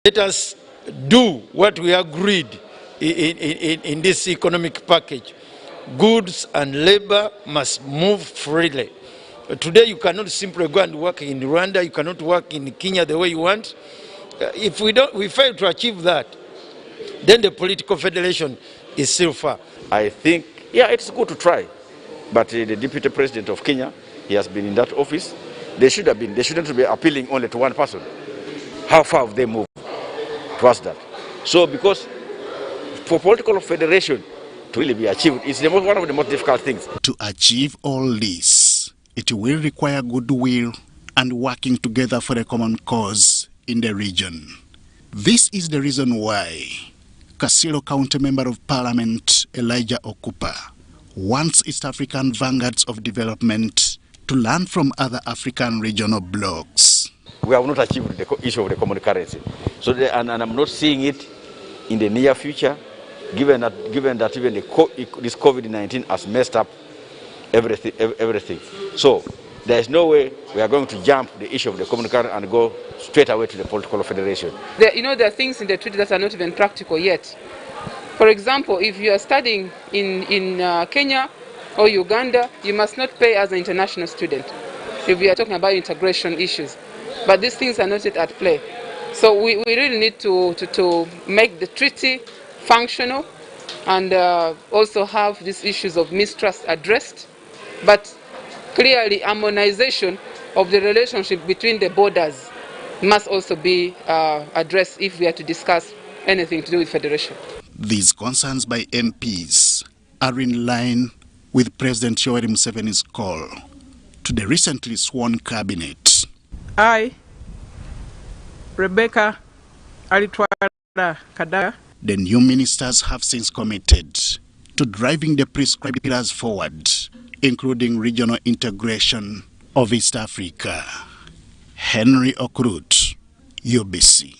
Let us do what we agreed in this economic package. Goods and labor must move freely. Today you cannot simply go and work in Rwanda, you cannot work in Kenya the way you want. If we fail to achieve that, then the political federation is still far. I think, yeah, it's good to try. But the Deputy President of Kenya, he has been in that office. They shouldn't be appealing only to one person. How far have they moved towards that? So because for political federation to really be achieved, it's one of the most difficult things. To achieve all this, it will require goodwill and working together for a common cause in the region. This is the reason why Kasiro County Member of Parliament Elijah Okupa wants East African vanguards of development to learn from other African regional blocs. We have not achieved the issue of the common currency. So and I'm not seeing it in the near future, given that even this COVID-19 has messed up everything. So there is no way we are going to jump the issue of the common currency and go straight away to the political federation. There are things in the treaty that are not even practical yet. For example, if you are studying in Kenya or Uganda, you must not pay as an international student if we are talking about integration issues. But these things are not yet at play. So we really need to make the treaty functional and also have these issues of mistrust addressed. But clearly, harmonization of the relationship between the borders must also be addressed if we are to discuss anything to do with federation. These concerns by MPs are in line with President Yoweri Museveni's call to the recently sworn cabinet. I, Rebecca Alitwala Kadaga. The new ministers have since committed to driving the prescribed pillars forward, including regional integration of East Africa. Henry Okrut, UBC.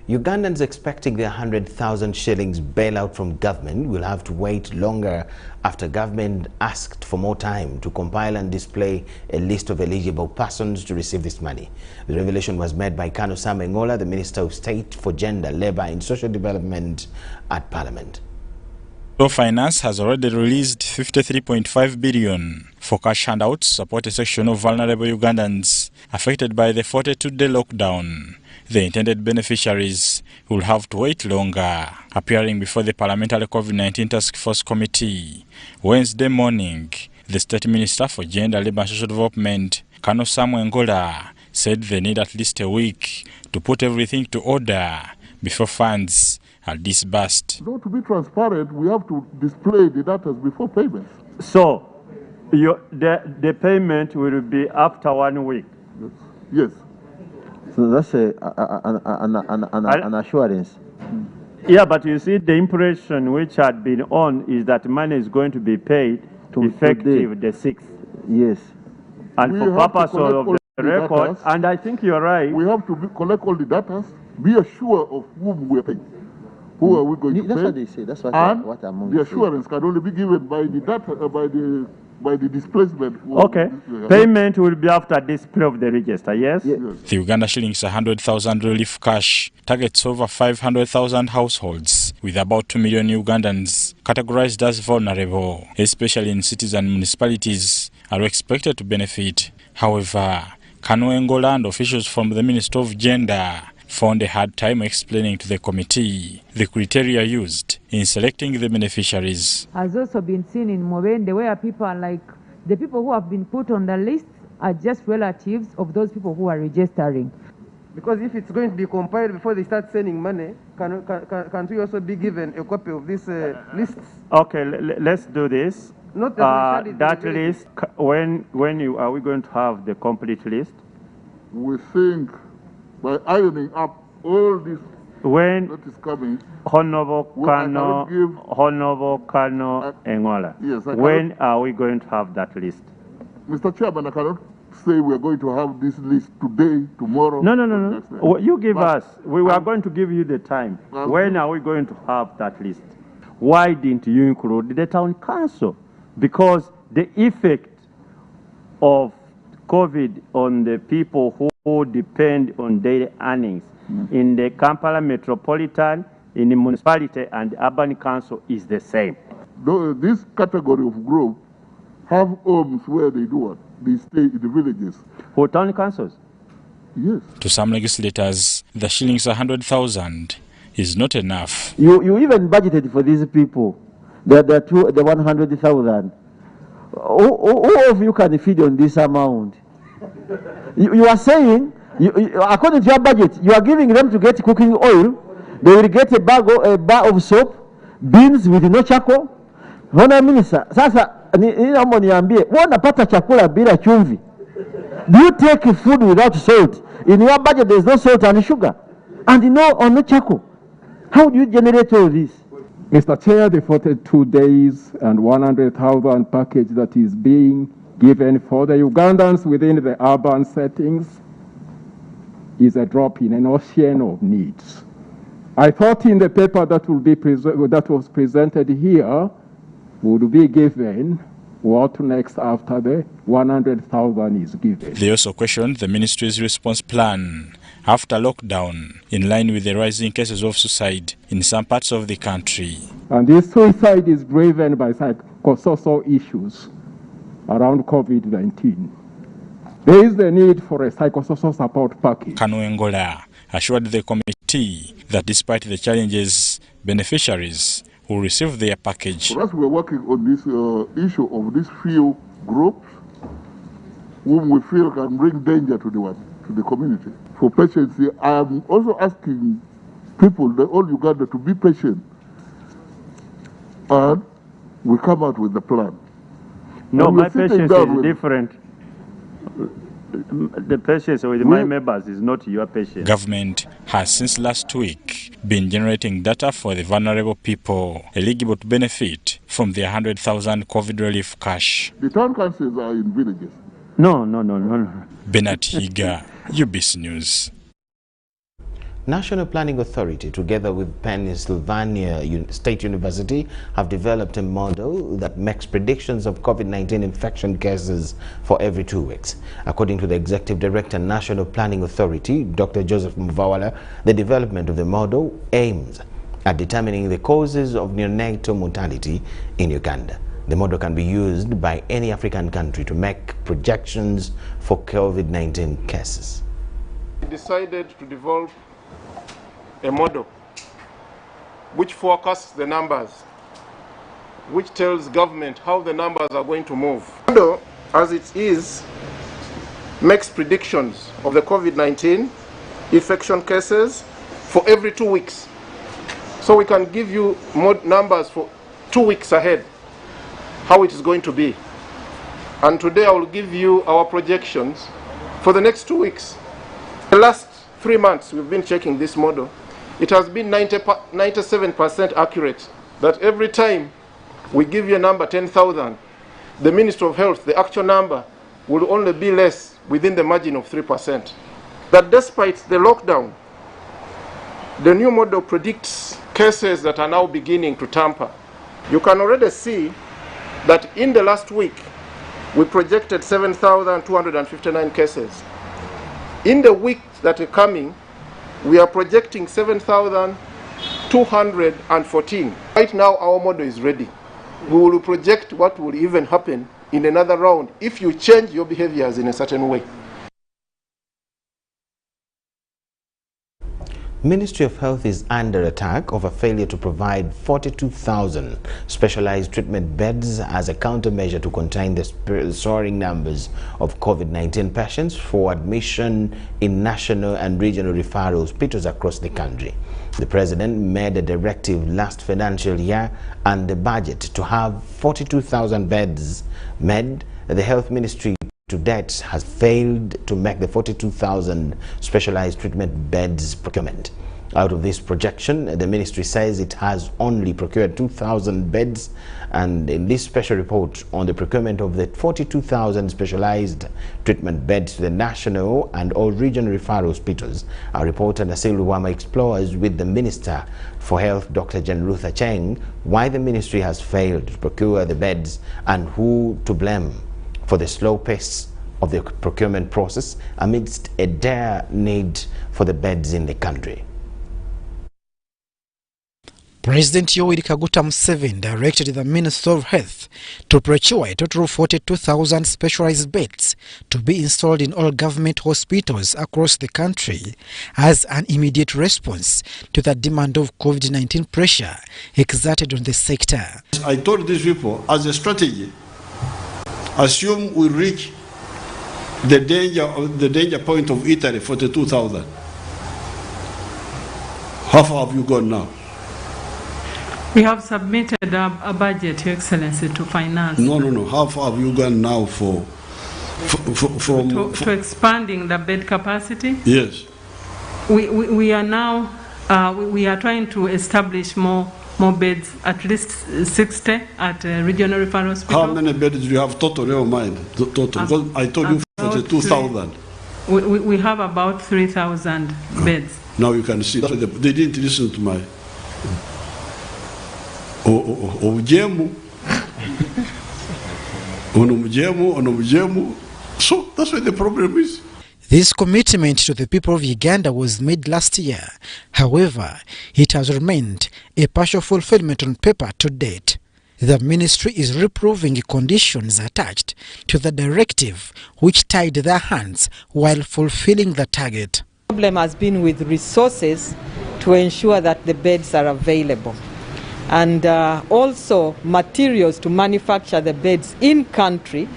Ugandans expecting their 100,000 shillings bailout from government will have to wait longer after government asked for more time to compile and display a list of eligible persons to receive this money. The revelation was made by Kano Sam Engola, the Minister of State for Gender, Labour and Social Development at Parliament. Finance has already released 53.5 billion for cash handouts to support a section of vulnerable Ugandans affected by the 42-day lockdown. The intended beneficiaries will have to wait longer. Appearing before the Parliamentary COVID-19 Task Force Committee Wednesday morning, the State Minister for Gender, Labour and Social Development, Kano Sam Engola, said they need at least a week to put everything to order before funds are disbursed. So to be transparent, we have to display the data before payment. So the payment will be after 1 week? Yes. So that's an assurance. Yeah, but you see, the impression which had been on is that money is going to be paid effective the 6th. Yes. And for purpose of the record, and I think you're right. We have to collect all the data, be assured of whom we're paying. Who are we going to pay? That's what they say. That's what I'm the assurance can only be given by the data, by the displacement. Okay. Payment will be after display of the register, yes? Yes. The Uganda shillings 100,000 relief cash targets over 500,000 households, with about 2 million Ugandans categorized as vulnerable, especially in cities and municipalities, are expected to benefit. However, Kano Engola and officials from the Ministry of Gender found a hard time explaining to the committee the criteria used in selecting the beneficiaries. Has also been seen in Mobende, where people are like, the people who have been put on the list are just relatives of those people who are registering. Because if it's going to be compiled before they start sending money, can't we also be given a copy of this list? Okay, let's do this. Not that list, when are we going to have the complete list? We think by ironing up all this that is coming. Honorable Kano Engola. Yes, when are we going to have that list? Mr. Chairman, I cannot say we are going to have this list today, tomorrow. No. You give us. We are going to give you the time. When are we going to have that list? Why didn't you include the town council? Because the effect of COVID on the people who depend on daily earnings in the Kampala Metropolitan, in the municipality and urban council is the same. This category of group have homes where they do what? They stay in the villages. For town councils? Yes. To some legislators, the shillings 100,000 is not enough. You even budgeted for these people, the 100,000. Who of you can feed on this amount? You are saying, according to your budget, you are giving them to get cooking oil. They will get a bar of soap, beans with no charcoal. Honourable Minister, sasa ninaomba niambie, wanapata chakula bila chumvi. Do you take food without salt? In your budget there is no salt and sugar, and no charcoal. How do you generate all this? Mr. Chair, the 42 days and 100,000 package that is being given for the Ugandans within the urban settings is a drop in an ocean of needs. I thought in the paper that was presented here would be given what next after the 100,000 is given. They also questioned the ministry's response plan after lockdown, in line with the rising cases of suicide in some parts of the country. And this suicide is driven by psychosocial issues around COVID-19. There is the need for a psychosocial support package. Kanuengola assured the committee that despite the challenges, beneficiaries will receive their package. For us, we're working on this issue of these few groups whom we feel can bring danger to the community. For patients, I am also asking people, all Uganda, to be patient, and we come out with the plan. No, my patience is different. The patience with my members is not your patience. Government has since last week been generating data for the vulnerable people eligible to benefit from the 100,000 COVID relief cash. The town councils are in villages. No. Bernard Higa, UBC News. National Planning Authority, together with Pennsylvania State University, have developed a model that makes predictions of COVID-19 infection cases for every 2 weeks. According to the Executive Director, National Planning Authority, Dr. Joseph Mvawala, the development of the model aims at determining the causes of neonatal mortality in Uganda. The model can be used by any African country to make projections for COVID-19 cases. We decided to develop a model which forecasts the numbers, which tells government how the numbers are going to move. The model, as it is, makes predictions of the COVID-19 infection cases for every 2 weeks. So we can give you more numbers for 2 weeks ahead, how it is going to be. And today I will give you our projections for the next 2 weeks. The last 3 months we've been checking this model. It has been 97% accurate, that every time we give you a number 10,000, the Ministry of Health, the actual number, will only be less within the margin of 3%. That despite the lockdown, the new model predicts cases that are now beginning to tamper. You can already see that in the last week, we projected 7,259 cases. In the week that are coming, we are projecting 7,214. Right now, our model is ready. We will project what will even happen in another round if you change your behaviors in a certain way. Ministry of Health is under attack over failure to provide 42,000 specialized treatment beds as a countermeasure to contain the soaring numbers of COVID-19 patients for admission in national and regional referral hospitals across the country. The President made a directive last financial year and the budget to have 42,000 beds made. The Health Ministry to date has failed to make the 42,000 specialized treatment beds procurement. Out of this projection, the ministry says it has only procured 2,000 beds, and in this special report on the procurement of the 42,000 specialized treatment beds to the national and all regional referral hospitals, our reporter Nasil Lukomwa explores with the Minister for Health, Dr. Jenrutha Cheng, why the ministry has failed to procure the beds and who to blame for the slow pace of the procurement process amidst a dire need for the beds in the country. President Yoweri Kaguta Museveni directed the Minister of Health to procure a total of 42,000 specialized beds to be installed in all government hospitals across the country as an immediate response to the demand of COVID-19 pressure exerted on the sector. I told these people, as a strategy, assume we reach the danger point of Italy, 42,000. How far have you gone now? We have submitted a budget, Your Excellency, to finance. No. How far have you gone now to expanding the bed capacity? Yes. We are now we are trying to establish more beds, at least 60 at regional referral hospital. How many beds do you have total in your mind? Total. Because I told you 42,000. We have about 3,000 beds. Now you can see that they didn't listen to my so that's where the problem is. This commitment to the people of Uganda was made last year. However, it has remained a partial fulfillment on paper to date. The ministry is reproving conditions attached to the directive which tied their hands while fulfilling the target. The problem has been with resources to ensure that the beds are available, and also materials to manufacture the beds in country.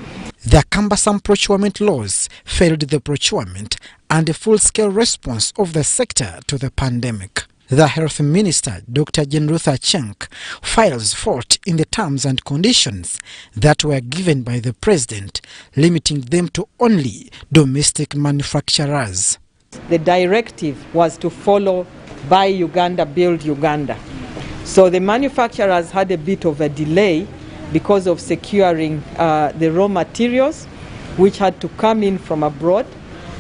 The cumbersome procurement laws failed the procurement and the full-scale response of the sector to the pandemic. The Health Minister, Dr. Jenrutha Cheng, files fault in the terms and conditions that were given by the President, limiting them to only domestic manufacturers. The directive was to follow Buy Uganda, Build Uganda. So the manufacturers had a bit of a delay because of securing the raw materials which had to come in from abroad,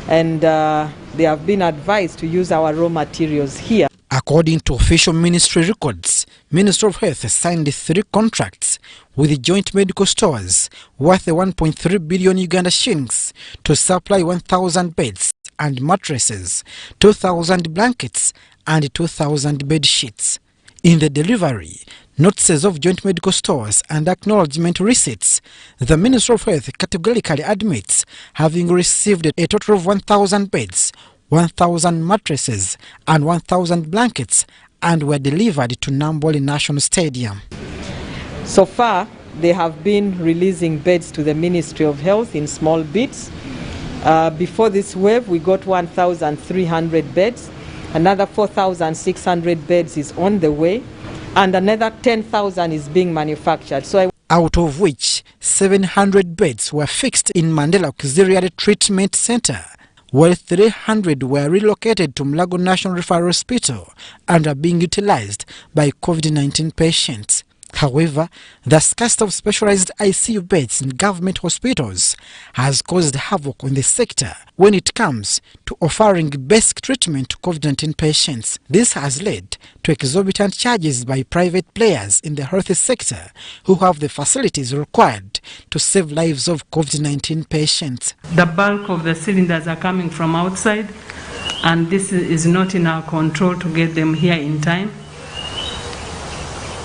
and they have been advised to use our raw materials here. According to official ministry records, Minister of Health signed 3 contracts with joint medical stores worth 1.3 billion Uganda shillings to supply 1,000 beds and mattresses, 2,000 blankets and 2,000 bed sheets. In the delivery, notices of joint medical stores and acknowledgement receipts, the Minister of Health categorically admits having received a total of 1,000 beds, 1,000 mattresses and 1,000 blankets, and were delivered to Nambole National Stadium. So far, they have been releasing beds to the Ministry of Health in small bits. Before this wave, we got 1,300 beds. Another 4,600 beds is on the way, and another 10,000 is being manufactured. Out of which 700 beds were fixed in Mandela Auxiliary Treatment Center, while 300 were relocated to Mulago National Referral Hospital and are being utilized by COVID-19 patients. However, the scarcity of specialized ICU beds in government hospitals has caused havoc on the sector when it comes to offering basic treatment to COVID-19 patients. This has led to exorbitant charges by private players in the health sector who have the facilities required to save lives of COVID-19 patients. The bulk of the cylinders are coming from outside, and this is not in our control to get them here in time.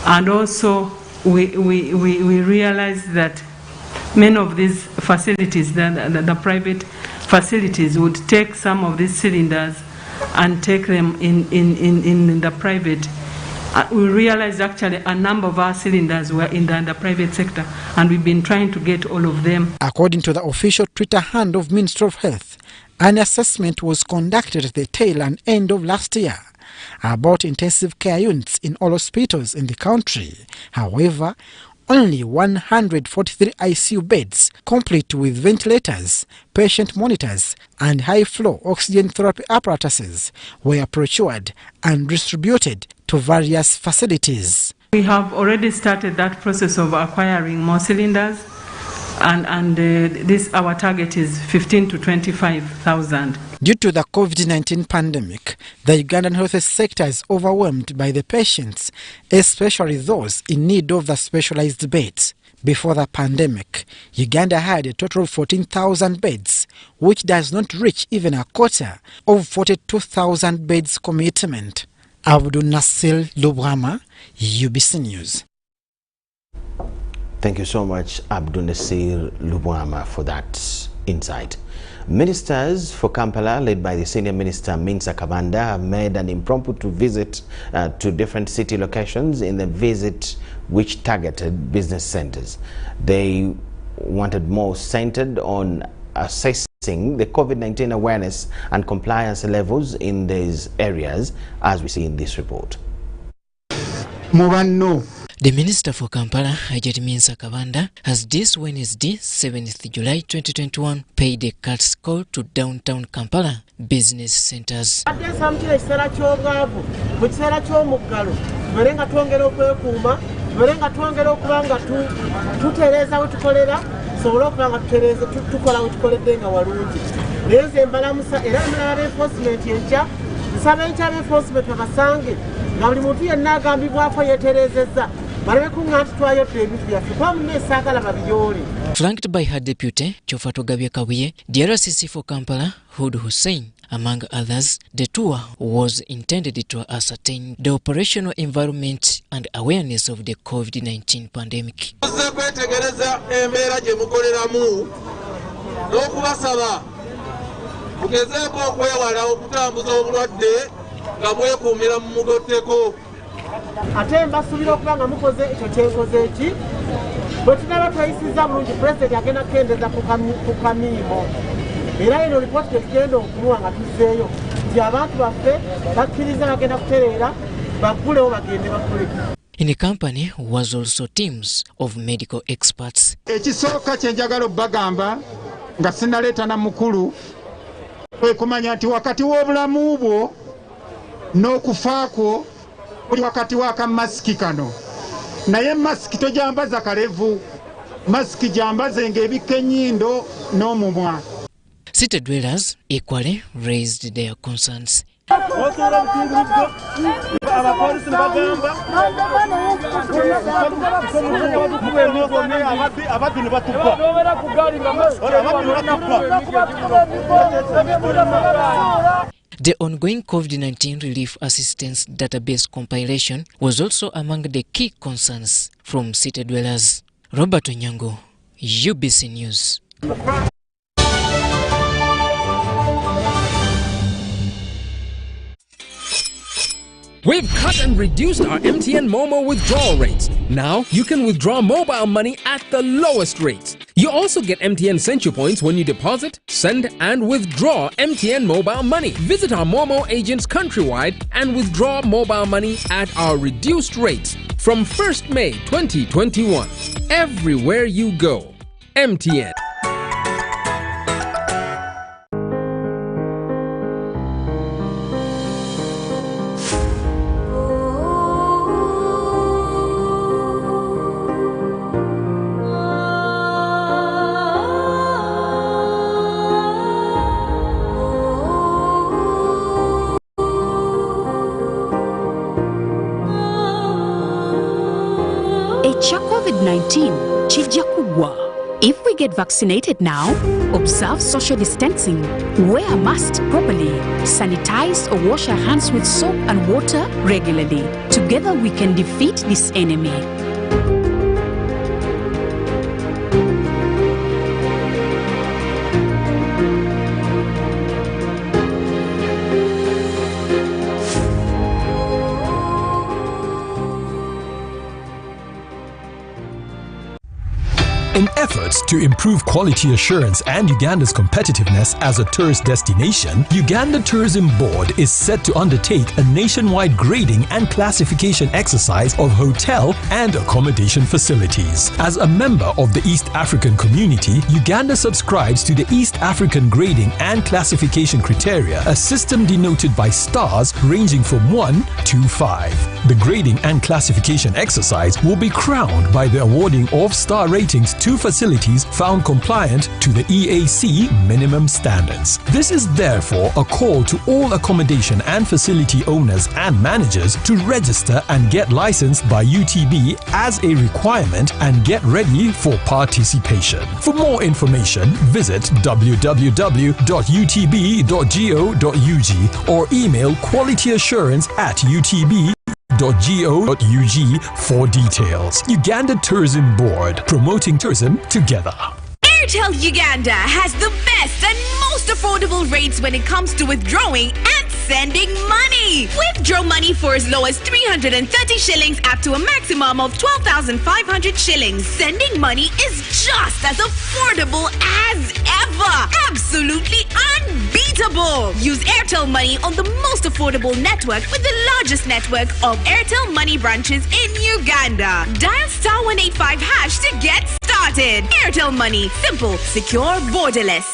And also, we realize that many of these facilities, the private facilities, would take some of these cylinders and take them in the private. We realized actually a number of our cylinders were in the private sector, and we've been trying to get all of them. According to the official Twitter hand of Ministry of Health, an assessment was conducted at the tail and end of last year about intensive care units in all hospitals in the country. However, only 143 ICU beds, complete with ventilators, patient monitors, and high-flow oxygen therapy apparatuses, were procured and distributed to various facilities. We have already started that process of acquiring more cylinders, and our target is 15 to 25,000. Due to the COVID-19 pandemic, the Ugandan health sector is overwhelmed by the patients, especially those in need of the specialized beds. Before the pandemic, Uganda had a total of 14,000 beds, which does not reach even a quarter of 42,000 beds commitment. Abdul Nasir Lukomwa, UBC News. Thank you so much, Abdul Nasir Lukomwa, for that insight. Ministers for Kampala, led by the Senior Minister Minsa Kabanda, have made an impromptu visit to different city locations in the visit which targeted business centers. They wanted more centered on assessing the COVID-19 awareness and compliance levels in these areas, as we see in this report. The Minister for Kampala, Ajet Minsa Kabanda, has this Wednesday, 7th July 2021, paid a courtesy call to downtown Kampala business centers. Flanked by her deputy, Chofato Kabuye, the RCC for Kampala, Hud Hussein, among others, the tour was intended to ascertain the operational environment and awareness of the COVID-19 pandemic. In the company was also teams of medical experts. wakati waka masiki kano naye masiki tojambaza kalevu masiki jambaze ngebike nyindo n'omumwa. City dwellers equally raised their concerns. The ongoing COVID-19 relief assistance database compilation was also among the key concerns from city dwellers. Robert Onyango, UBC News. We've cut and reduced our MTN Momo withdrawal rates. Now you can withdraw mobile money at the lowest rates. You also get MTN Century Points when you deposit, send, and withdraw MTN mobile money. Visit our Momo agents countrywide and withdraw mobile money at our reduced rates from 1st May 2021. Everywhere you go, MTN. COVID-19 chijja kugwa. If we get vaccinated now, observe social distancing, wear a mask properly, sanitize or wash our hands with soap and water regularly. Together we can defeat this enemy. In efforts To improve quality assurance and Uganda's competitiveness as a tourist destination, Uganda Tourism Board is set to undertake a nationwide grading and classification exercise of hotel and accommodation facilities. As a member of the East African community, Uganda subscribes to the East African Grading and Classification Criteria, a system denoted by stars ranging from 1 to 5. The grading and classification exercise will be crowned by the awarding of star ratings to facilities found compliant to the EAC minimum standards. This is therefore a call to all accommodation and facility owners and managers to register and get licensed by UTB as a requirement and get ready for participation. For more information, visit www.utb.go.ug or email qualityassurance@utb.go.ug for details. Uganda Tourism Board, promoting tourism together. Airtel Uganda has the best and most affordable rates when it comes to withdrawing and sending money. Withdraw money for as low as 330 shillings up to a maximum of 12,500 shillings. Sending money is just as affordable as ever. Absolutely unbeatable. Use Airtel Money on the most affordable network with the largest network of Airtel Money branches in Uganda. Dial *185# to get started. Airtel Money. Simple, secure, borderless.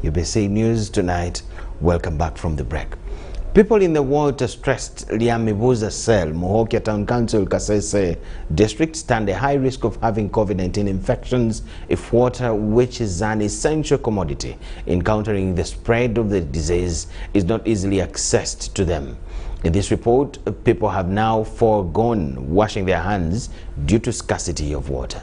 UBC News tonight. Welcome back from the break. People in the water-stressed Lyamibuza Cell, Mohokia Town Council, Kasese District stand a high risk of having COVID-19 infections if water, which is an essential commodity in countering the spread of the disease, is not easily accessed to them. In this report, people have now foregone washing their hands due to scarcity of water.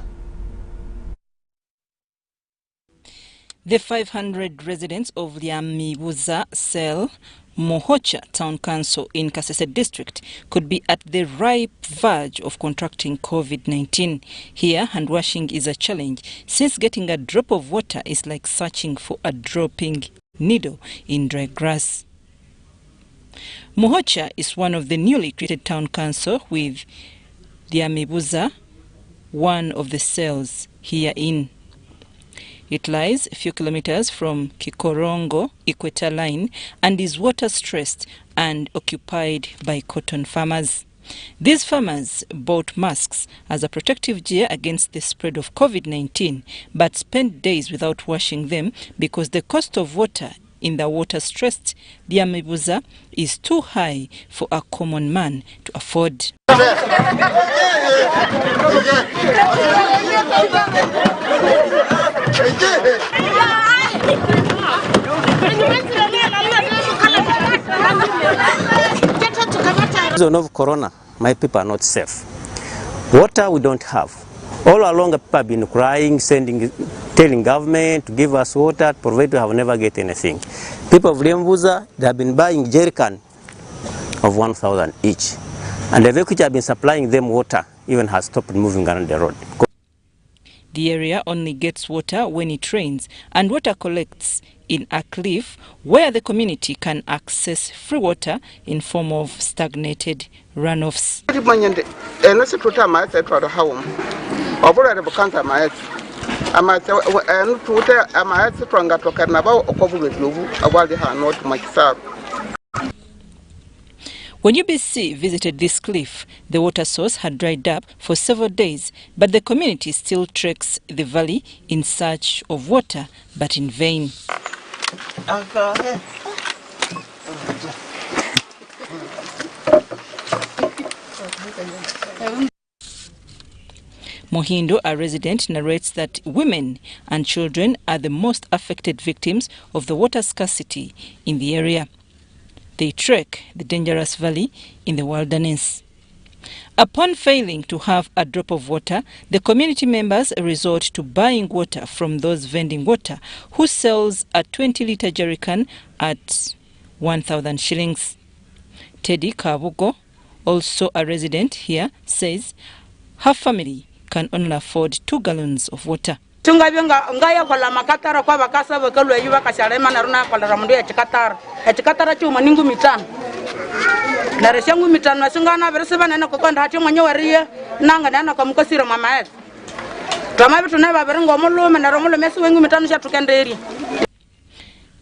The 500 residents of Lyamibuza Cell, Mohocha Town Council in Kasese District could be at the ripe verge of contracting COVID-19. Here, hand washing is a challenge since getting a drop of water is like searching for a dropping needle in dry grass. Mohocha is one of the newly created town council with Lyamibuza, one of the cells herein. It lies a few kilometers from Kikorongo Equator Line and is water-stressed and occupied by cotton farmers. These farmers bought masks as a protective gear against the spread of COVID-19, but spent days without washing them because the cost of water in the water-stressed Lyamibuza is too high for a common man to afford. Reason of corona, my people are not safe. Water we don't have. All along, people have been crying, telling government to give us water, provide, we have never get anything. People of Lyamibuza, they have been buying jerrycan of 1,000 each. And the vehicle which have been supplying them water even has stopped moving around the road. The area only gets water when it rains, and water collects in a cliff where the community can access free water in form of stagnated runoffs. When UBC visited this cliff, the water source had dried up for several days, but the community still treks the valley in search of water, but in vain. Mohindo, a resident, narrates that women and children are the most affected victims of the water scarcity in the area. They trek the dangerous valley in the wilderness. Upon failing to have a drop of water, the community members resort to buying water from those vending water, who sells a 20-litre jerrycan at 1,000 shillings. Teddy Kabugo, also a resident here, says her family can only afford 2 gallons of water. na reshangu mitano singana bereseba na ko kwanda hati mwenye waria nanga na ko mukosira mama yetu kama bitu na baberengo mulume na romulume wengu mitano sha tukenderi.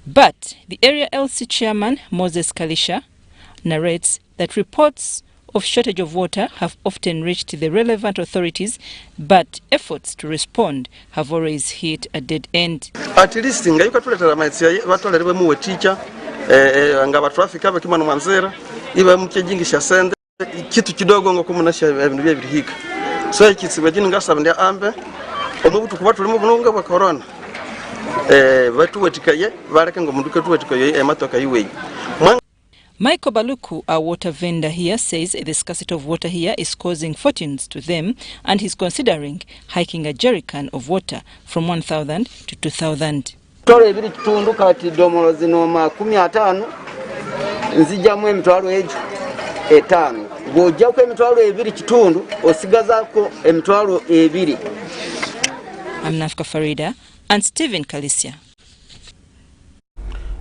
But the area LC chairman Moses Kalisha narrates that reports of shortage of water have often reached the relevant authorities, but efforts to respond have always hit a dead end. At least ngayuka tuletera maitsi batolere mu teacher ngaba traffic aba kimano manzera iba mukejingisha sende kitu kidogo ngo kumunasha ibintu bye birihika so ikitsi bagini ngasaba ndi ambe omubutu kuba tuli mu bununga bwa corona batu wetikaye bareke ngo munduke tuwetikaye ematoka yiwe. Michael Baluku, a water vendor here, says the scarcity of water here is causing fortunes to them, and he's considering hiking a jerrycan of water from 1,000 to 2,000. Tole ebiri kitundu kati domolo zino 15 nzijamu emitwalo ejo 5 bw'ojja ku emitwalo ebiri kitundu osigazaako emitwalo 2. I'm Nafka Farida and Stephen Kalisia.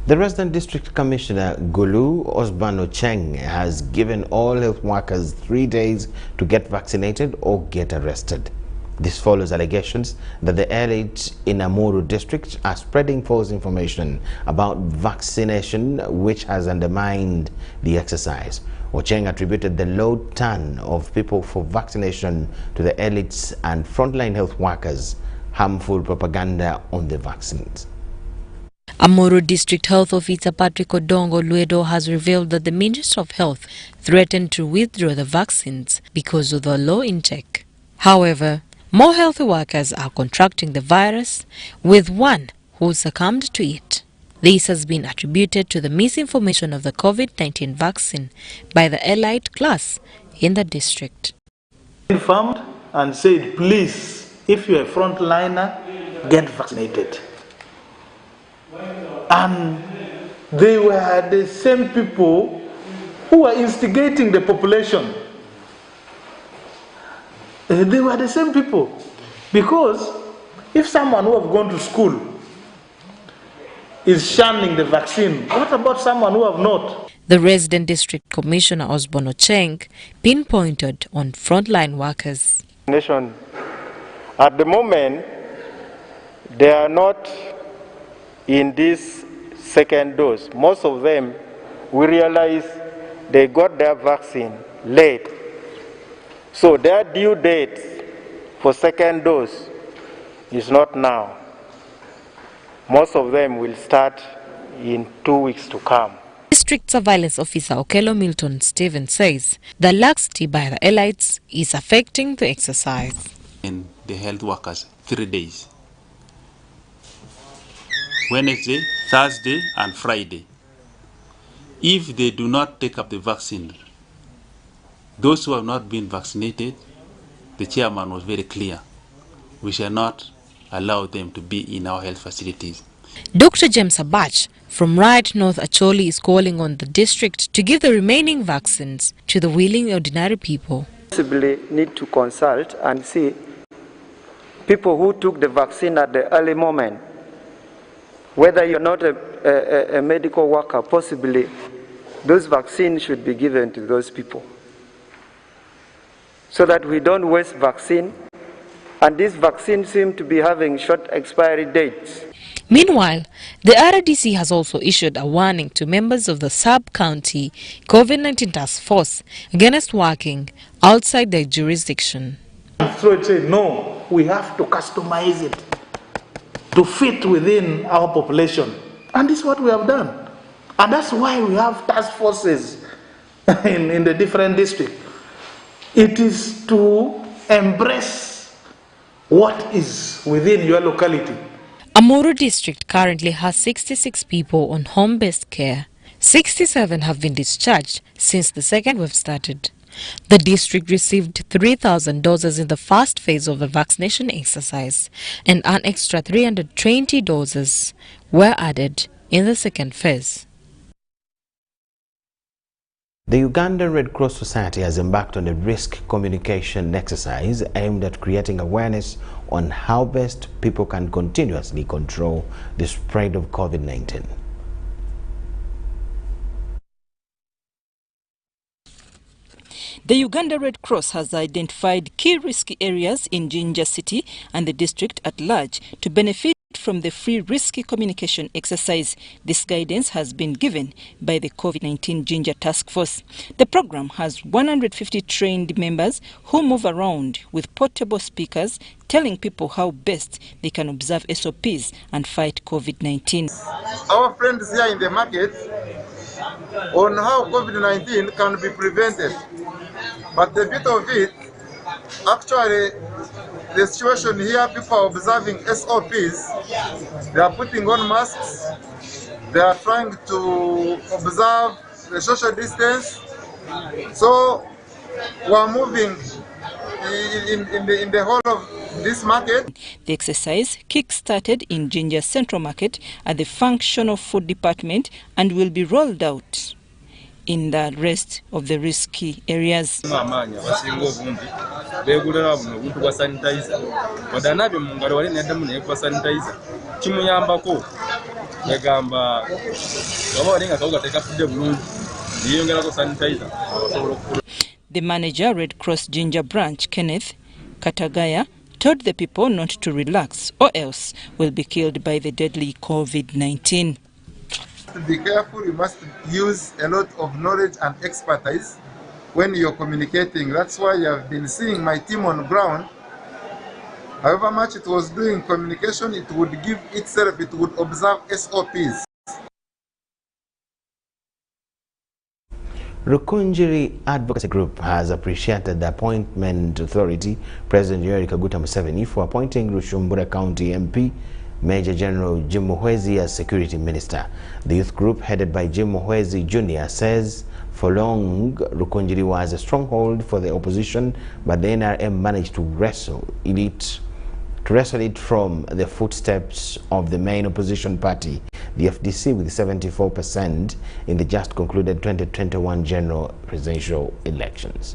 The resident district commissioner Gulu Osbano-Cheng has given all health workers 3 days to get vaccinated or get arrested. This follows allegations that the elites in Amuru district are spreading false information about vaccination, which has undermined the exercise. Ocheng attributed the low turn of people for vaccination to the elites and frontline health workers' harmful propaganda on the vaccines. Amuru District Health Officer Patrick Odongo Luedo has revealed that the Ministry of Health threatened to withdraw the vaccines because of the low intake. However, more health workers are contracting the virus, with one who succumbed to it. This has been attributed to the misinformation of the COVID-19 vaccine by the elite class in the district. Informed and said, please, if you're a frontliner, get vaccinated. And they were the same people who were instigating the population. They were the same people. Because if someone who have gone to school is shunning the vaccine, what about someone who have not? The resident district commissioner Osbano-Cheng pinpointed on frontline workers. Nation, at the moment, they are not in this second dose. Most of them, we realize they got their vaccine late. So their due date for second dose is not now. Most of them will start in 2 weeks to come. District Surveillance Officer Okello Milton Stephen says the laxity by the elites is affecting the exercise. And the health workers 3 days. Wednesday, Thursday, and Friday. If they do not take up the vaccine, those who have not been vaccinated, the chairman was very clear. We shall not allow them to be in our health facilities. Dr. James Abach from Right North Acholi is calling on the district to give the remaining vaccines to the willing ordinary people. Possibly need to consult and see people who took the vaccine at the early moment. Whether you're not a medical worker, possibly those vaccines should be given to those people so that we don't waste vaccine. And these vaccines seem to be having short expiry dates. Meanwhile, the RDC has also issued a warning to members of the sub-county COVID-19 task force against working outside their jurisdiction. So it said, no, we have to customize it to fit within our population. And this is what we have done. And that's why we have task forces in the different districts. It is to embrace what is within your locality. Amuru district currently has 66 people on home-based care. 67 have been discharged since the second wave started. The district received 3,000 doses in the first phase of the vaccination exercise, and an extra 320 doses were added in the second phase. The Ugandan Red Cross Society has embarked on a risk communication exercise aimed at creating awareness on how best people can continuously control the spread of COVID-19. The Uganda Red Cross has identified key risky areas in Jinja City and the district at large to benefit from the free risky communication exercise. This guidance has been given by the COVID-19 Jinja Task Force. The program has 150 trained members who move around with portable speakers telling people how best they can observe SOPs and fight COVID-19. Our friends here in the market on how COVID-19 can be prevented. But the bit of it, actually, the situation here, people are observing SOPs. They are putting on masks. They are trying to observe the social distance. So we are moving in the whole of this market. The exercise kick-started in Jinja Central Market at the Functional Food Department and will be rolled out in the rest of the risky areas. The manager, Red Cross Jinja Branch, Kenneth Katagaya, told the people not to relax or else will be killed by the deadly COVID-19. Be careful, you must use a lot of knowledge and expertise when you're communicating. That's why you have been seeing my team on ground. However much it was doing communication, it would give itself, it would observe SOPs. Rukunjiri Advocacy Group has appreciated the appointment authority, President Yoweri Kaguta Museveni, for appointing Rushumbura County MP Major General Jim Muhwezi as Security Minister. The youth group, headed by Jim Muhwezi Jr., says for long Rukunjiri was a stronghold for the opposition, but the NRM managed to wrestle it from the footsteps of the main opposition party, the FDC, with 74% in the just concluded 2021 general presidential elections.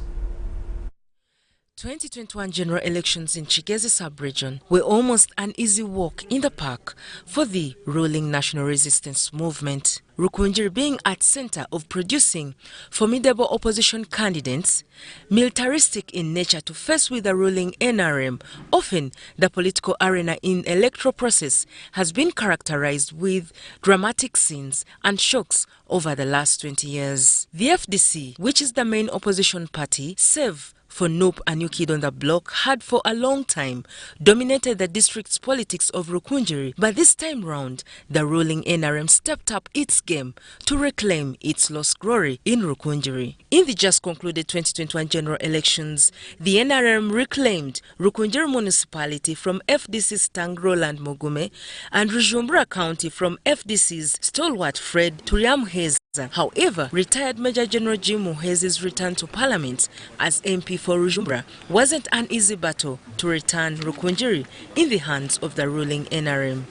2021 general elections in Chigezi sub-region were almost an easy walk in the park for the ruling National Resistance Movement. Rukunjiri being at center of producing formidable opposition candidates, militaristic in nature to face with the ruling NRM. Often, the political arena in electoral process has been characterized with dramatic scenes and shocks over the last 20 years. The FDC, which is the main opposition party, save for Nope and New Kid on the Block, had for a long time dominated the district's politics of Rukunjiri, but this time round, the ruling NRM stepped up its game to reclaim its lost glory in Rukunjiri. In the just concluded 2021 general elections, the NRM reclaimed Rukunjiri municipality from FDC's Tang Roland Mugume and Rujumbura County from FDC's stalwart Fred Turiamuheza. However, retired Major General Jim Muhwezi's return to Parliament as MP for Rujumbura wasn't an easy battle to return Rukunjiri in the hands of the ruling NRM.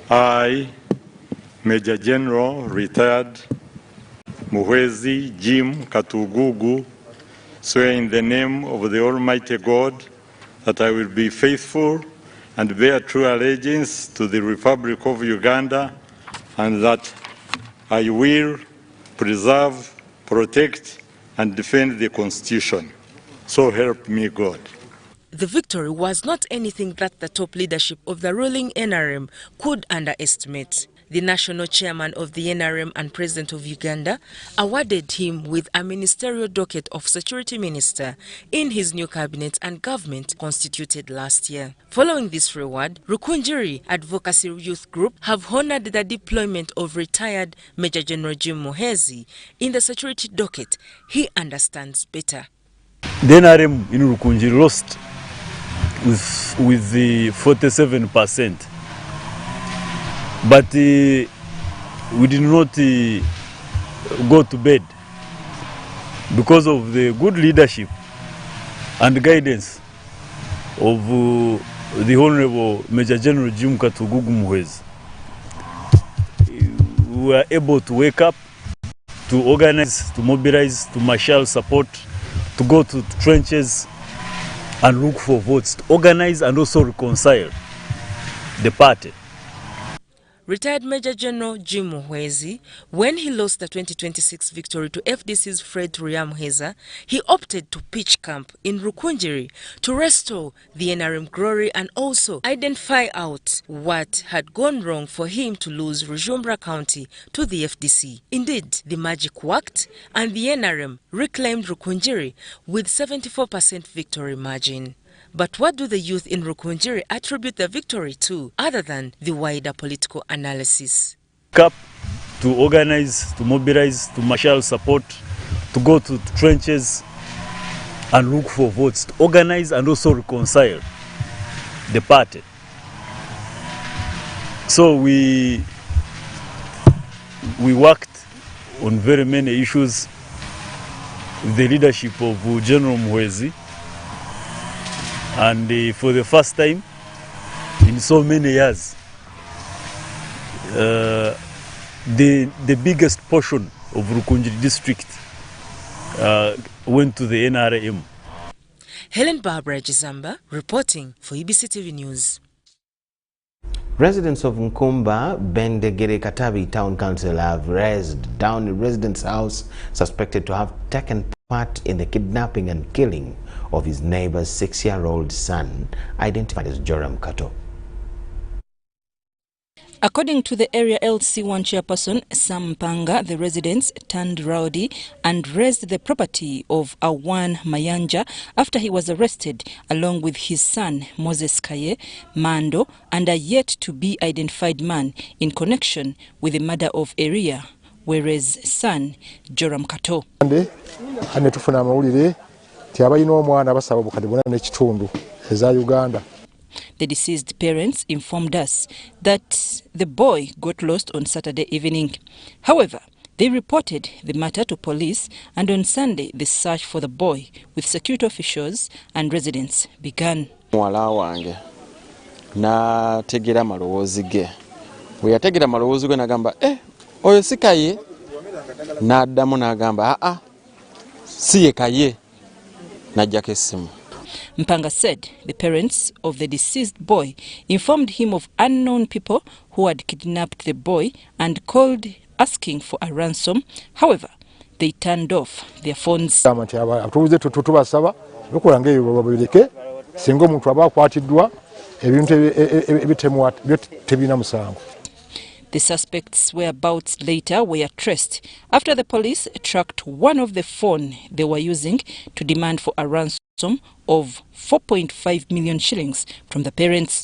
I, Major General retired Muhwezi Jim Katugugu, swear in the name of the Almighty God that I will be faithful and bear true allegiance to the Republic of Uganda, and that I will preserve, protect, and defend the Constitution. So help me God. The victory was not anything that the top leadership of the ruling NRM could underestimate. The national chairman of the NRM and president of Uganda awarded him with a ministerial docket of security minister in his new cabinet and government constituted last year. Following this reward, Rukunjiri Advocacy Youth Group have honored the deployment of retired Major General Jim Muhwezi in the security docket he understands better. The NRM in Rukunjiri lost with the 47%. But we did not go to bed because of the good leadership and guidance of the Honorable Major General Jim Katugugu Muhwezi. We were able to wake up, to organize, to mobilize, to marshal support, to go to trenches and look for votes, to organize and also reconcile the party. Retired Major General Jim Muhwezi, when he lost the 2026 victory to FDC's Fred Ruyamheza, he opted to pitch camp in Rukunjiri to restore the NRM glory and also identify out what had gone wrong for him to lose Rujumbura County to the FDC. Indeed, the magic worked and the NRM reclaimed Rukunjiri with 74% victory margin. But what do the youth in Rukunjiri attribute the victory to, other than the wider political analysis? To organize, to mobilize, to marshal support, to go to trenches and look for votes, to organize and also reconcile the party. So we worked on very many issues with the leadership of General Muhwezi. And for the first time in so many years, the biggest portion of Rukunjiri district went to the NRM. Helen Barbara Jizamba reporting for UBC TV News. Residents of Nkumba, Bendegere Katabi Town Council have razed down a resident's house suspected to have taken part in the kidnapping and killing of his neighbor's 6-year-old son, identified as Joram Kato. According to the area LC1 chairperson, Sam Mpanga, the residents turned rowdy and razed the property of Awan Mayanja after he was arrested along with his son Moses Kaye Mando and a yet-to-be-identified man in connection with the murder of Eria, whereas son Joram Kato. The deceased parents informed us that the boy got lost on Saturday evening. However, they reported the matter to police, and on Sunday the search for the boy with security officials and residents began. Na tegera malowoozi ge we yategera malowoozi ge nagamba oyo sikaye n'addamu n'agamba siye kaye najjako essimu. Mpanga said the parents of the deceased boy informed him of unknown people who had kidnapped the boy and called asking for a ransom. However, they turned off their phones. The suspects' whereabouts later were traced after the police tracked one of the phone they were using to demand for a ransom of 4.5 million shillings from the parents.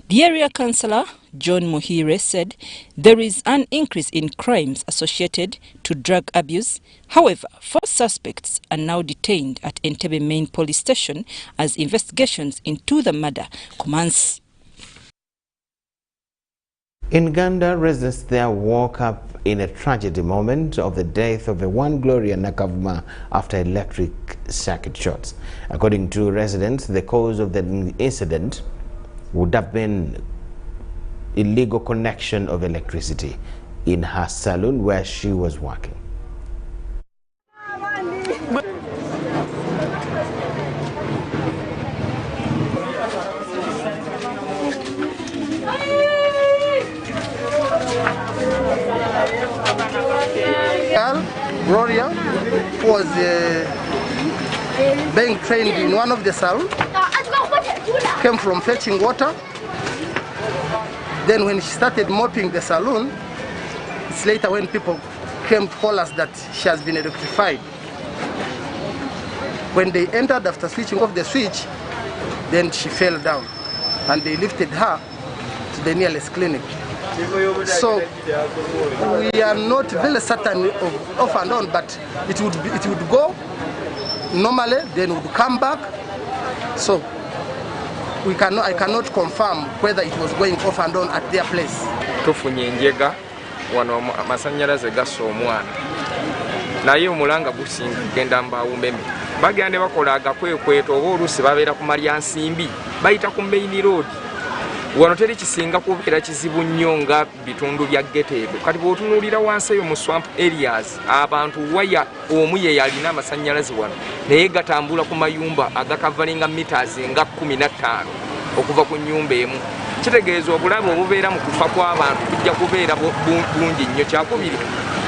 The area councillor, John Muhire, said there is an increase in crimes associated to drug abuse. However, 4 suspects are now detained at Entebbe Main Police Station as investigations into the murder commence. In Uganda, residents there woke up in a tragedy moment of the death of a one Gloria Nakavuma after electric circuit shorts. According to residents, the cause of the incident would have been illegal connection of electricity in her salon where she was working. Gloria was being trained in one of the salons, came from fetching water. Then when she started mopping the saloon, it's later when people came to call us that she has been electrified. When they entered after switching off the switch, then she fell down and they lifted her to the nearest clinic. So we are not very certain of off and on, but it would go normally, then would come back. So I cannot confirm whether it was going off and on at their place. Tufunye njega wano masanyalaze gaso omwana naye omulanga gusinga genda mbawumeme bagende bakola agakwekweto oba oluusi babeera ku malyansimbi bayita ku main road wano teri kisinga kubeera kizibu nnyo nga bitundu bya geteego. Kati bw'otunuulira wansi eyo mu swamp areas abantu waya omu ye yalina amasannyalaze wano naye gatambula ku mayumba agakavalinga meters nga 15 okuva ku nnyumba emu. Kitegeeza obulabe obubeera mu kufa kw'abantu kujja kubeera bungi nnyo. Kyakubiri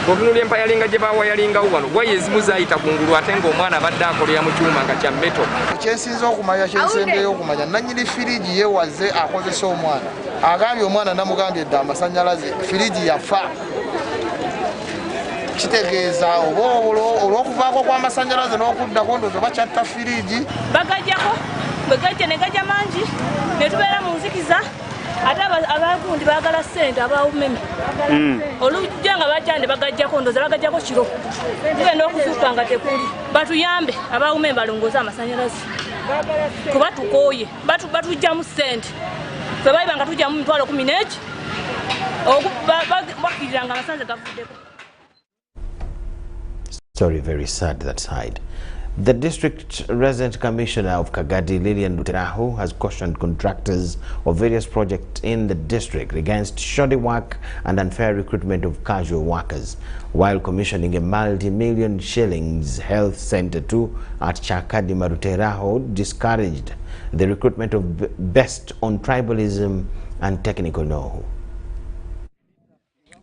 otunula empayalinga gye bawayalingawo wano waya ezimu zaayita kungulu ate ng'omwana abadde akolera mu kyuma nga kya meto. Kyensinza okumanya kyensembeyo okumanya nannyini firigi yeewaze akozesa omwana agambye omwana namugambye dda amasannyalaze firigi yafa. Kitegeeza oba olw'okuvaako kw'amasannyalaze n'okuddako ndowooza bakyatta firigi bagajjako bwe gajja ne gajja mangi ne tubeera mu nzikiza ate abagundi baagala ssente abawumeme olujja nga bajja ne bagajjako ndowooza bagajjako kiro tugenda okuzuuka nga tekuli batuyambe abawumeme balongooze amasannyalaze kuba tukooye batujjamu ssente fe bayiba nga tujjamu 11 bakirira nga amasannyalaze gavuddeko. Story very sad that side. The District Resident Commissioner of Kagadi, Lilian Luterahu, has cautioned contractors of various projects in the district against shoddy work and unfair recruitment of casual workers, while commissioning a multi-million shillings health center too at Chakadima. Luterahu discouraged the recruitment of based on tribalism and technical know-how.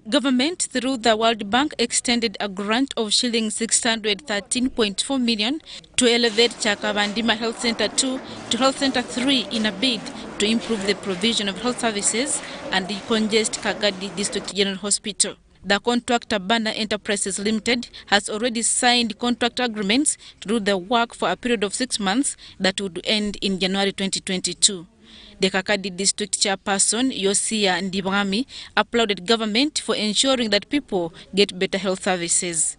Government, through the World Bank, extended a grant of shillings 613.4 million to elevate Chakabandima Health Center 2 to Health Center 3 in a bid to improve the provision of health services and decongest Kagadi District General Hospital. The contractor Banda Enterprises Limited has already signed contract agreements to do the work for a period of 6 months that would end in January 2022. The Kakadi District Chairperson, Yosia Ndibwami, applauded government for ensuring that people get better health services.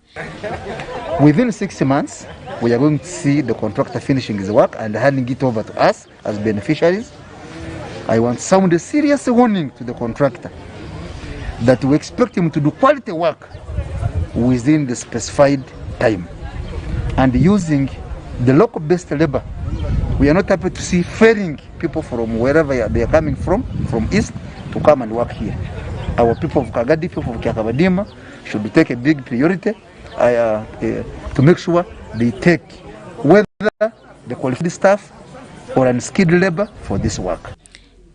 Within 6 months, we are going to see the contractor finishing his work and handing it over to us as beneficiaries. I want to sound a serious warning to the contractor that we expect him to do quality work within the specified time and using the local-based labor. We are not happy to see ferrying people from wherever they are coming from east, to come and work here. Our people of Kagadi, people of Chakabandima should take a big priority to make sure they take whether the qualified staff or unskilled labor for this work.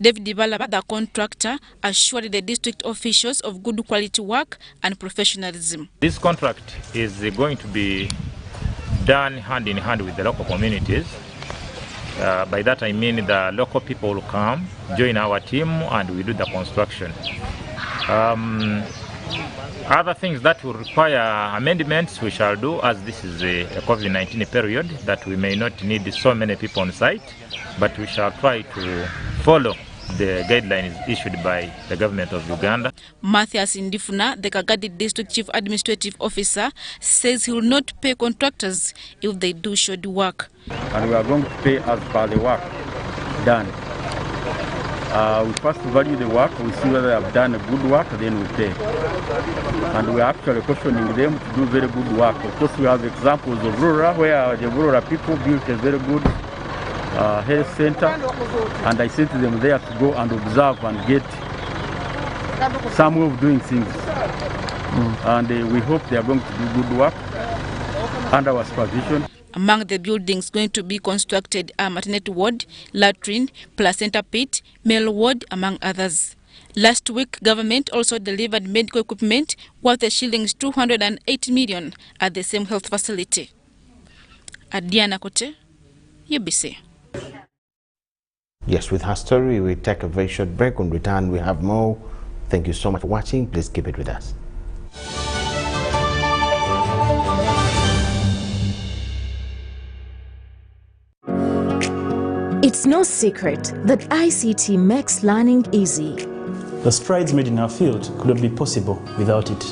David Dibalaba, the contractor, assured the district officials of good quality work and professionalism. This contract is going to be done hand in hand with the local communities. By that I mean the local people will come, join our team, and we do the construction. Other things that will require amendments we shall do, as this is a COVID-19 period, that we may not need so many people on site, but we shall try to follow the guidelines issued by the government of Uganda. Matthias Indifuna, the Kagadi District Chief Administrative Officer, says he will not pay contractors if they do shoddy work. And we are going to pay as per the work done. We first value the work, we see whether they have done a good work, then we pay. And we are actually cautioning them to do very good work. Of course, we have examples of rural, where the rural people built a very good health center, and I sent them there to go and observe and get some way of doing things. And we hope they are going to do good work under our supervision. Among the buildings going to be constructed are maternity ward, latrine, placenta pit, male ward, among others. Last week, government also delivered medical equipment worth the shillings 208 million at the same health facility. Adiana Kote, UBC. Yes, with her story, we take a very short break. On return, we have more. Thank you so much for watching. Please keep it with us. It's no secret that ICT makes learning easy. The strides made in our field could not be possible without it.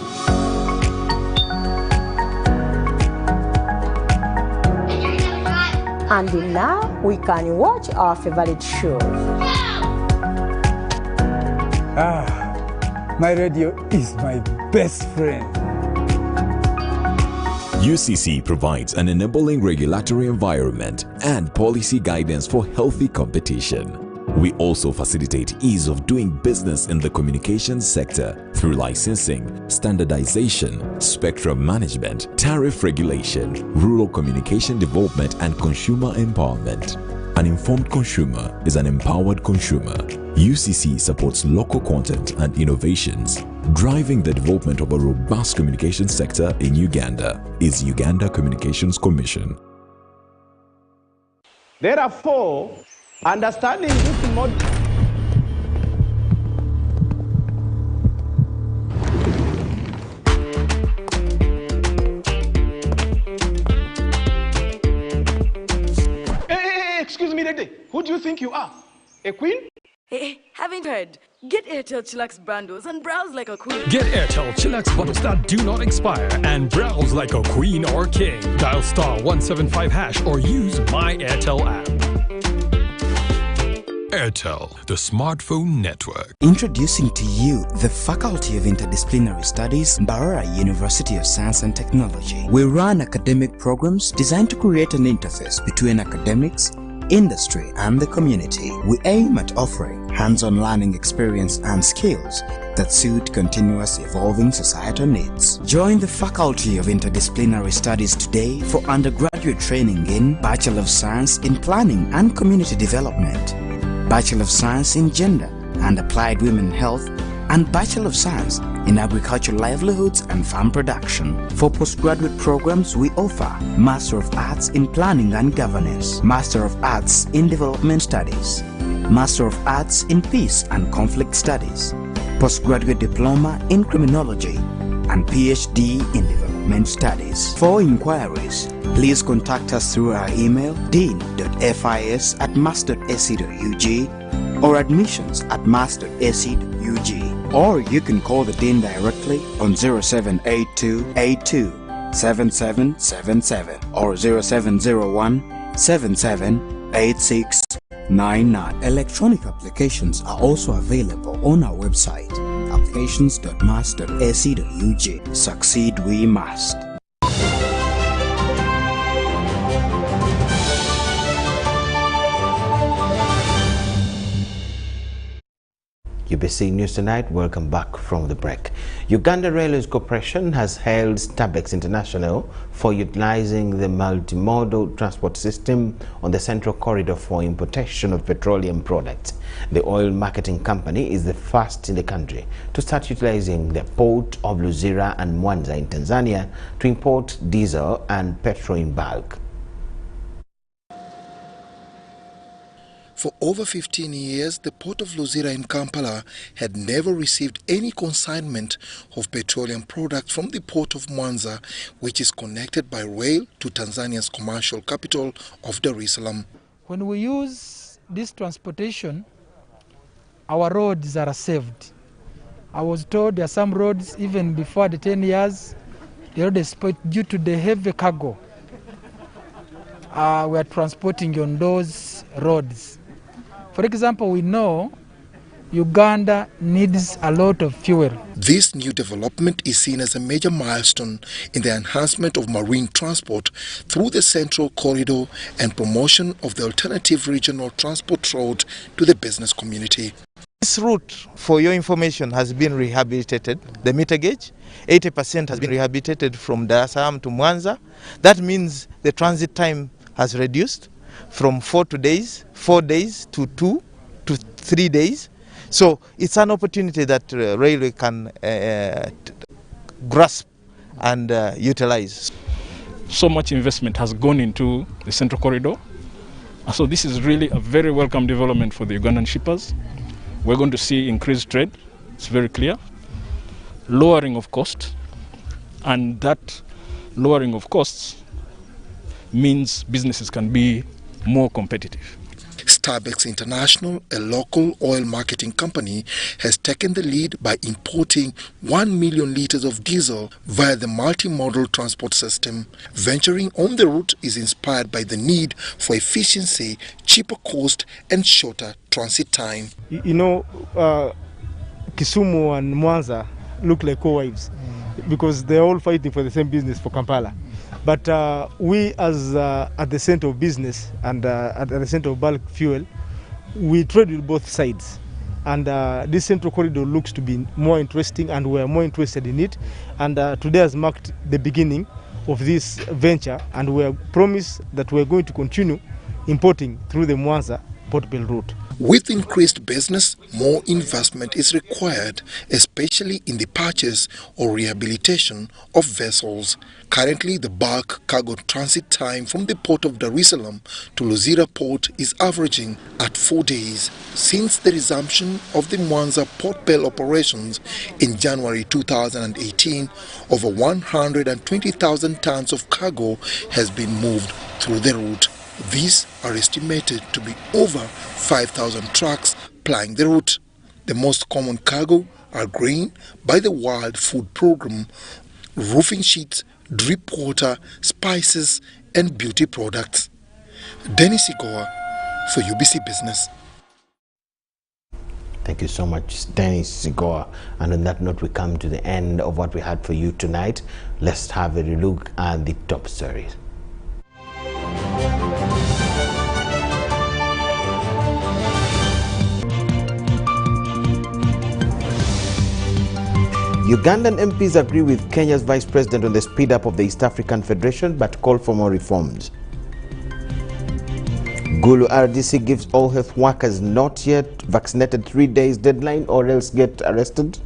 And now we can watch our favorite shows. My radio is my best friend. UCC provides an enabling regulatory environment and policy guidance for healthy competition. We also facilitate ease of doing business in the communications sector through licensing, standardization, spectrum management, tariff regulation, rural communication development, and consumer empowerment. An informed consumer is an empowered consumer. UCC supports local content and innovations. Driving the development of a robust communication sector in Uganda is Uganda Communications Commission. Therefore, understanding this model. Hey, excuse me, lady. Who do you think you are? A queen? Hey, haven't heard. Get Airtel Chillax bundles and browse like a queen. Get Airtel Chillax bundles that do not expire and browse like a queen or king. Dial *175# or use My Airtel app. Airtel, the smartphone network. Introducing to you the Faculty of Interdisciplinary Studies, Mbarara University of Science and Technology. We run academic programs designed to create an interface between academics, industry, and the community. We aim at offering hands-on learning experience and skills that suit continuous evolving societal needs. Join the Faculty of Interdisciplinary Studies today for undergraduate training in Bachelor of Science in Planning and Community Development, Bachelor of Science in Gender and Applied Women Health, and Bachelor of Science in Agricultural Livelihoods and Farm Production. For postgraduate programs, we offer Master of Arts in Planning and Governance, Master of Arts in Development Studies, Master of Arts in Peace and Conflict Studies, Postgraduate Diploma in Criminology, and PhD in Development Studies. For inquiries, please contact us through our email dean.fis@mass.ac.ug or admissions@mass.ac.ug, or you can call the Dean directly on 0782827777 or 0701778699. Electronic applications are also available on our website, applications.mass.ac.ug. Succeed we must. UBC News Tonight, welcome back from the break. Uganda Railways Corporation has hailed Starbex International for utilizing the multimodal transport system on the Central Corridor for importation of petroleum products. The oil marketing company is the first in the country to start utilizing the port of Luzira and Mwanza in Tanzania to import diesel and petrol in bulk. For over 15 years, the port of Luzira in Kampala had never received any consignment of petroleum products from the port of Mwanza, which is connected by rail to Tanzania's commercial capital of Dar es Salaam. When we use this transportation, our roads are saved. I was told there are some roads, even before the 10 years, the road is spoiled due to the heavy cargo we are transporting on those roads. For example, we know Uganda needs a lot of fuel. This new development is seen as a major milestone in the enhancement of marine transport through the Central Corridor and promotion of the alternative regional transport route to the business community. This route, for your information, has been rehabilitated. The meter gauge, 80% has been rehabilitated from Dar es Salaam to Mwanza. That means the transit time has reduced from 4 days to 2 to 3 days. So it's an opportunity that railway can grasp and utilize. So much investment has gone into the Central Corridor. So this is really a very welcome development for the Ugandan shippers. We're going to see increased trade, it's very clear, lowering of cost, and that lowering of costs means businesses can be more competitive. Starbex International, a local oil marketing company, has taken the lead by importing 1 million liters of diesel via the multimodal transport system. Venturing on the route is inspired by the need for efficiency, cheaper cost, and shorter transit time. You know, Kisumu and Mwanza look like co-wives because they're all fighting for the same business for Kampala. But we as at the center of business and at the center of bulk fuel, we trade with both sides. And this central corridor looks to be more interesting, and we're more interested in it. And today has marked the beginning of this venture, and we are promised that we're going to continue importing through the Mwanza Port Bell route. With increased business, more investment is required, especially in the purchase or rehabilitation of vessels. Currently, the bulk cargo transit time from the port of Dar es Salaam to Luzira port is averaging at 4 days. Since the resumption of the Mwanza Port Bell operations in January 2018, over 120,000 tons of cargo has been moved through the route. These are estimated to be over 5,000 trucks plying the route. The most common cargo are grain by the World Food Programme, roofing sheets, drip water, spices, and beauty products. Dennis Igoa for UBC Business. Thank you so much, Dennis Igoa. And on that note, we come to the end of what we had for you tonight. Let's have a look at the top stories. Ugandan MPs agree with Kenya's Vice President on the speed up of the East African Federation, but call for more reforms. Gulu RDC gives all health workers not yet vaccinated 3 days deadline or else get arrested.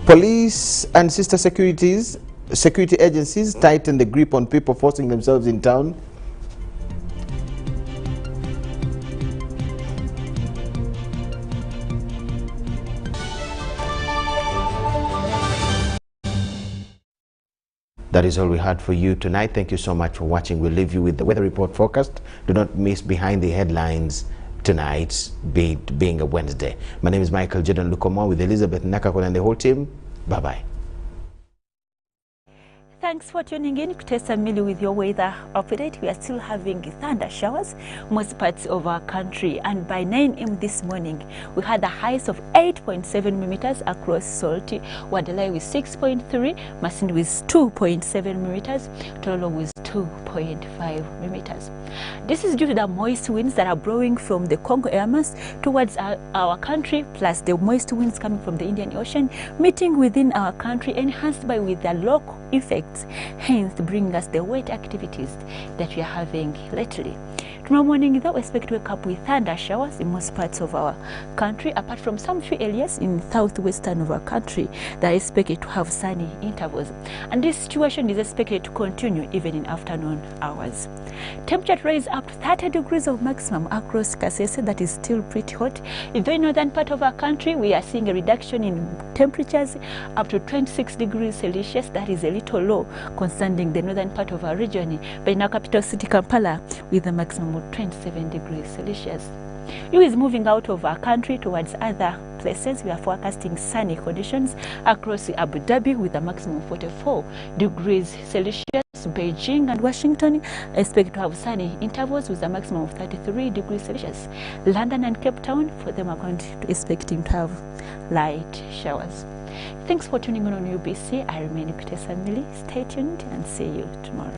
Police and sister security agencies tighten the grip on people forcing themselves in town. That is all we had for you tonight. Thank you so much for watching. We'll leave you with the weather report forecast. Do not miss Behind the Headlines tonight, being a Wednesday. My name is Micheal Jordan Lukomwa with Elizabeth Nakakon and the whole team. Bye-bye. Thanks for tuning in to Tessa Millie with your weather update. We are still having thunder showers most parts of our country, and by 9 a.m. this morning we had the highs of 8.7 millimeters across Salty, Wadalai with 6.3, Masindi with 2.7 millimeters, Tololo with 2.5 millimeters. This is due to the moist winds that are blowing from the Congo air mass towards our country, plus the moist winds coming from the Indian Ocean meeting within our country, enhanced by with the local effects, hence bringing us the wet activities that we are having lately. Tomorrow morning, though, we expect to wake up with thunder showers in most parts of our country, apart from some few areas in southwestern of our country that are expected to have sunny intervals. And this situation is expected to continue even in afternoon hours. Temperature rise up to 30 degrees of maximum across Kasese. That is still pretty hot. In the northern part of our country, we are seeing a reduction in temperatures up to 26 degrees Celsius. That is a little low concerning the northern part of our region, but in our capital city, Kampala, with a maximum of 27 degrees Celsius. You is moving out of our country towards other places. We are forecasting sunny conditions across Abu Dhabi with a maximum of 44 degrees Celsius. Beijing and Washington expect to have sunny intervals with a maximum of 33 degrees Celsius. London and Cape Town, for them, are going to expecting to have light showers. Thanks for tuning in on UBC. I remain Tessa Millie. Stay tuned and see you tomorrow.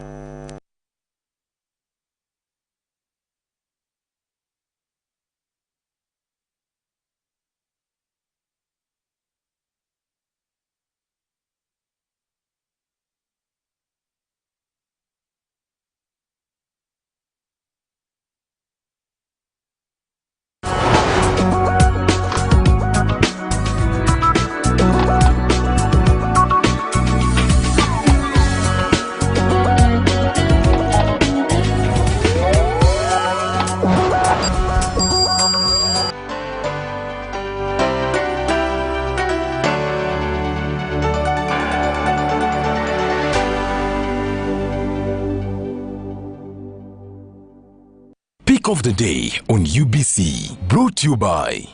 Of the day on UBC, brought to you by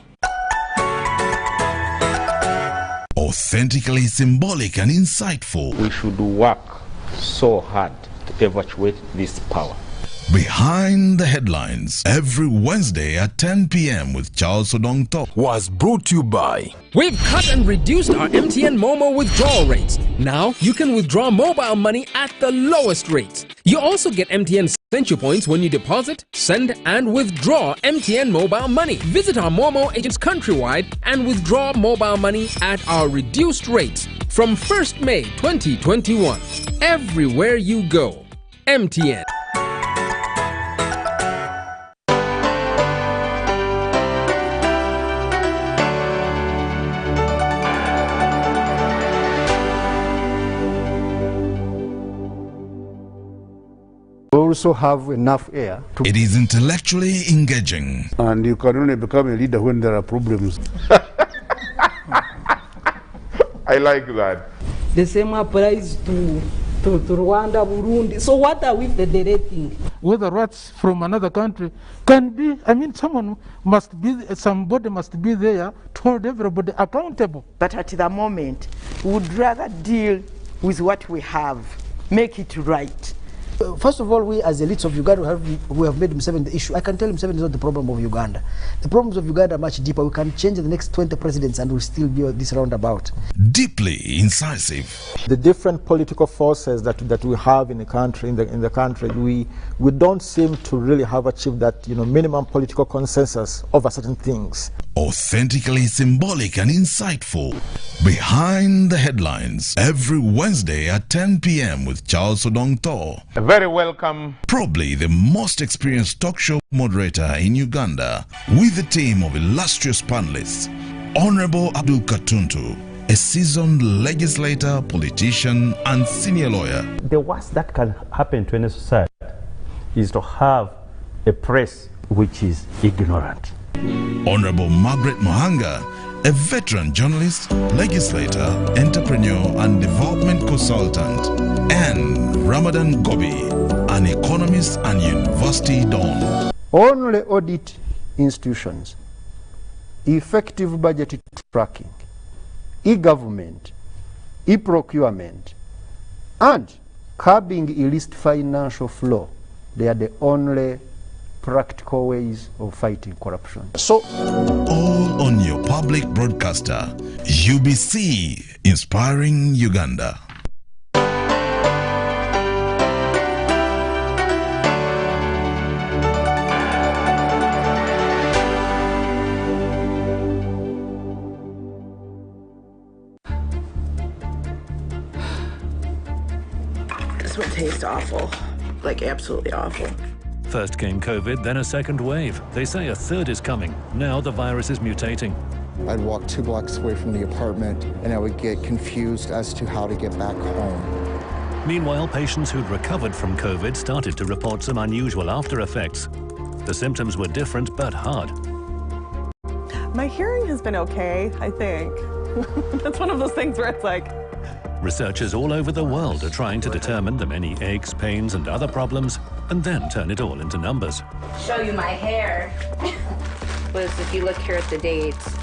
Authentically Symbolic and Insightful. We should work so hard to evacuate this power. Behind the Headlines, every Wednesday at 10 p.m. with Charles Odongto, was brought to you by... We've cut and reduced our MTN Momo withdrawal rates. Now you can withdraw mobile money at the lowest rates. You also get MTN Century Points when you deposit, send, and withdraw MTN mobile money. Visit our Momo agents countrywide and withdraw mobile money at our reduced rates from 1st May 2021. Everywhere you go, MTN. We also have enough air. It is intellectually engaging. And you can only become a leader when there are problems. I like that. The same applies to Rwanda, Burundi. So what are we federating? Whether rats from another country can be, I mean, somebody must be there to hold everybody accountable. But at the moment, we would rather deal with what we have, make it right. First of all, we as elites of Uganda, we have made Museveni the issue. I can tell him Museveni is not the problem of Uganda. The problems of Uganda are much deeper. We can change the next 20 presidents and we'll still be this roundabout. Deeply incisive. The different political forces that we have in the country, in the country, we don't seem to really have achieved that minimum political consensus over certain things. Authentically symbolic and insightful. Behind the Headlines, every Wednesday at 10 p.m. with Charles Odongto. Very welcome. Probably the most experienced talk show moderator in Uganda, with a team of illustrious panelists. Honorable Abdul Katuntu, a seasoned legislator, politician, and senior lawyer. The worst that can happen to any society is to have a press which is ignorant. Honorable Margaret Mohanga, a veteran journalist, legislator, entrepreneur, and development consultant. And Ramadan Gobi, an economist and university don. Only audit institutions, effective budget tracking, e-government, e-procurement, and curbing illicit financial flow, they are the only practical ways of fighting corruption. So, all on your public broadcaster, UBC, inspiring Uganda. This one tastes awful, like absolutely awful. First came COVID, then a second wave. They say a third is coming. Now the virus is mutating. I'd walk 2 blocks away from the apartment and I would get confused as to how to get back home. Meanwhile, patients who'd recovered from COVID started to report some unusual after effects. The symptoms were different but hard. My hearing has been okay, I think. That's one of those things where it's like... Researchers all over the world are trying to determine the many aches, pains, and other problems, and then turn it all into numbers. Show you my hair. Was if you look here at the dates,